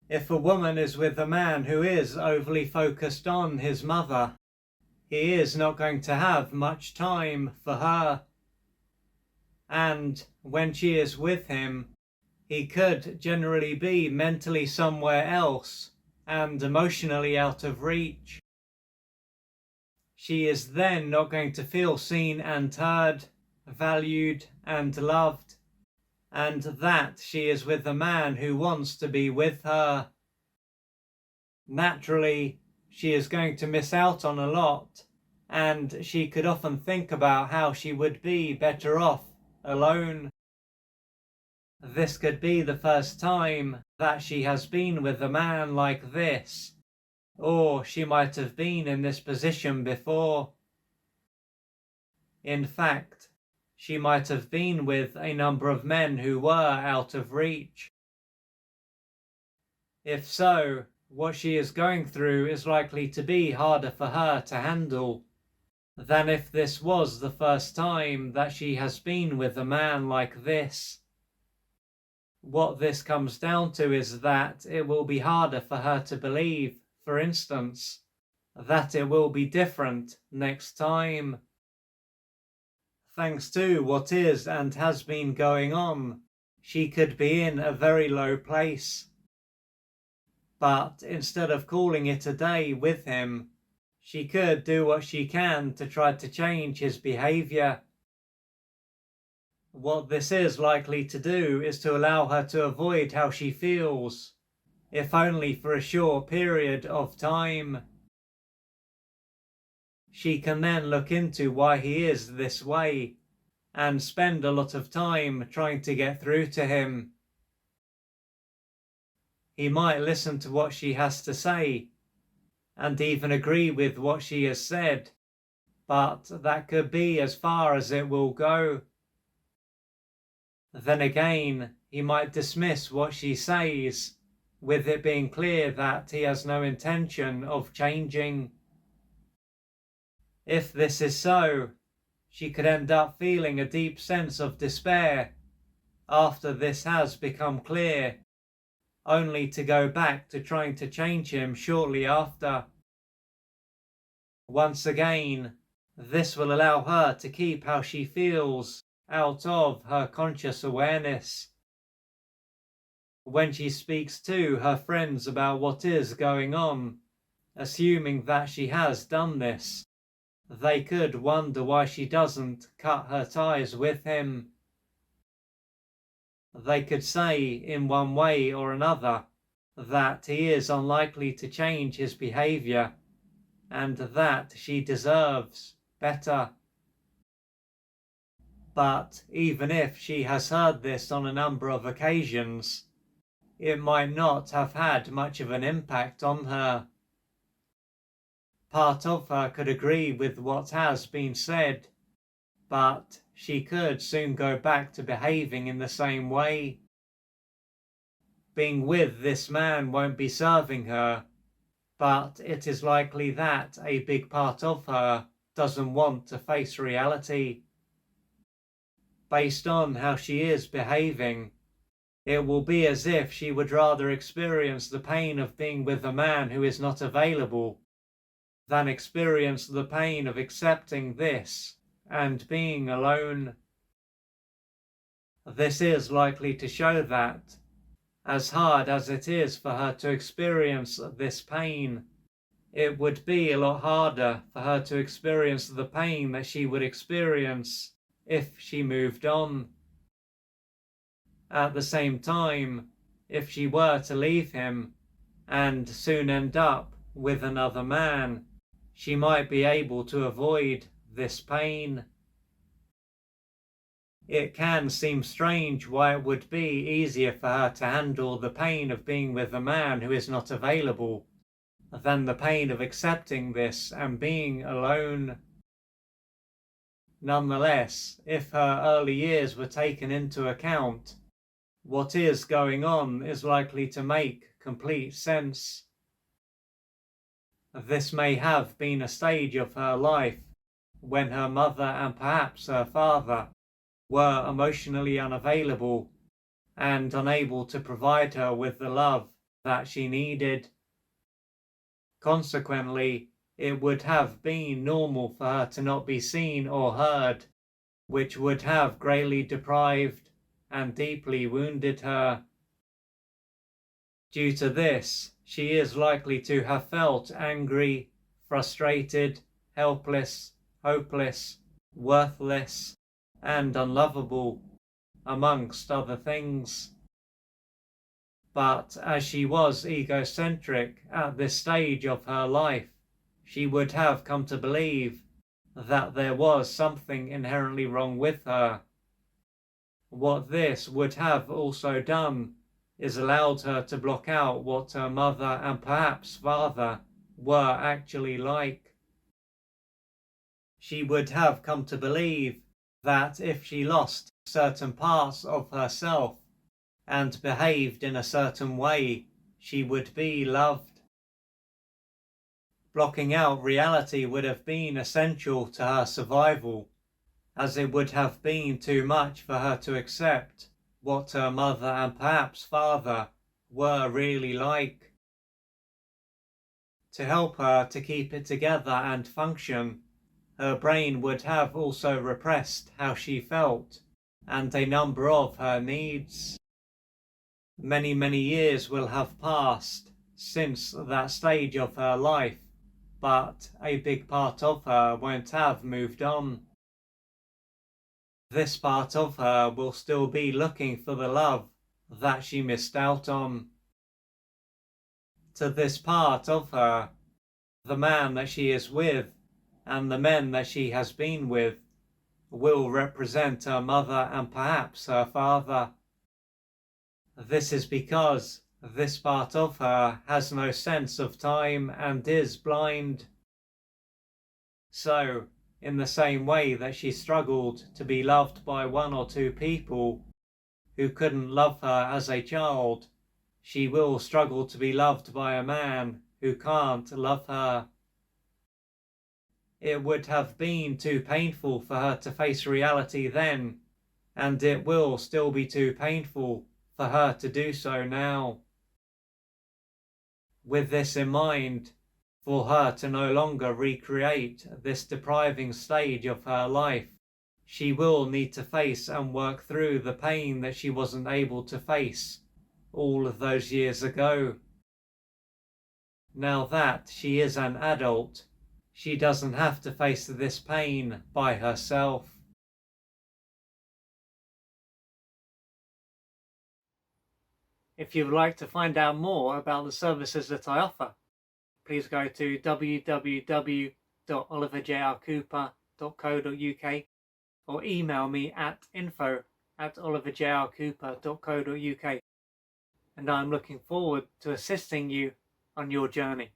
If a woman is with a man who is overly focused on his mother, he is not going to have much time for her. And when she is with him, he could generally be mentally somewhere else and emotionally out of reach. She is then not going to feel seen and heard, valued and loved, and that she is with a man who wants to be with her. Naturally, she is going to miss out on a lot, and she could often think about how she would be better off alone. This could be the first time that she has been with a man like this, or she might have been in this position before. In fact, she might have been with a number of men who were out of reach. If so, what she is going through is likely to be harder for her to handle than if this was the first time that she has been with a man like this. What this comes down to is that it will be harder for her to believe, for instance, that it will be different next time. Thanks to what is and has been going on, she could be in a very low place. But instead of calling it a day with him, she could do what she can to try to change his behavior. What this is likely to do is to allow her to avoid how she feels, if only for a short period of time. She can then look into why he is this way and spend a lot of time trying to get through to him. He might listen to what she has to say and even agree with what she has said, but that could be as far as it will go. Then again, he might dismiss what she says, with it being clear that he has no intention of changing. If this is so, she could end up feeling a deep sense of despair after this has become clear, only to go back to trying to change him shortly after. Once again, this will allow her to keep how she feels out of her conscious awareness. When she speaks to her friends about what is going on, assuming that she has done this, they could wonder why she doesn't cut her ties with him. They could say in one way or another that he is unlikely to change his behavior and that she deserves better. But even if she has heard this on a number of occasions, it might not have had much of an impact on her. Part of her could agree with what has been said, but she could soon go back to behaving in the same way. Being with this man won't be serving her, but it is likely that a big part of her doesn't want to face reality. Based on how she is behaving, it will be as if she would rather experience the pain of being with a man who is not available than experience the pain of accepting this and being alone. This is likely to show that, as hard as it is for her to experience this pain, it would be a lot harder for her to experience the pain that she would experience if she moved on. At the same time, if she were to leave him and soon end up with another man, she might be able to avoid this pain. It can seem strange why it would be easier for her to handle the pain of being with a man who is not available than the pain of accepting this and being alone. Nonetheless, if her early years were taken into account, what is going on is likely to make complete sense. This may have been a stage of her life when her mother and perhaps her father were emotionally unavailable and unable to provide her with the love that she needed. Consequently, it would have been normal for her to not be seen or heard, which would have greatly deprived and deeply wounded her. Due to this, she is likely to have felt angry, frustrated, helpless, hopeless, worthless, and unlovable, amongst other things. But as she was egocentric at this stage of her life, she would have come to believe that there was something inherently wrong with her. What this would have also done is allowed her to block out what her mother and perhaps father were actually like. She would have come to believe that if she lost certain parts of herself and behaved in a certain way, she would be loved. Blocking out reality would have been essential to her survival, as it would have been too much for her to accept what her mother and perhaps father were really like. To help her to keep it together and function, her brain would have also repressed how she felt and a number of her needs. Many years will have passed since that stage of her life, but a big part of her won't have moved on. This part of her will still be looking for the love that she missed out on. To this part of her, the man that she is with and the men that she has been with will represent her mother and perhaps her father. This is because this part of her has no sense of time and is blind. So, in the same way that she struggled to be loved by one or two people who couldn't love her as a child, she will struggle to be loved by a man who can't love her. It would have been too painful for her to face reality then, and it will still be too painful for her to do so now. With this in mind, for her to no longer recreate this depriving stage of her life, she will need to face and work through the pain that she wasn't able to face all of those years ago. Now that she is an adult, she doesn't have to face this pain by herself. If you'd like to find out more about the services that I offer, please go to www.oliverjrcooper.co.uk or email me at info@oliverjrcooper.co.uk, and I'm looking forward to assisting you on your journey.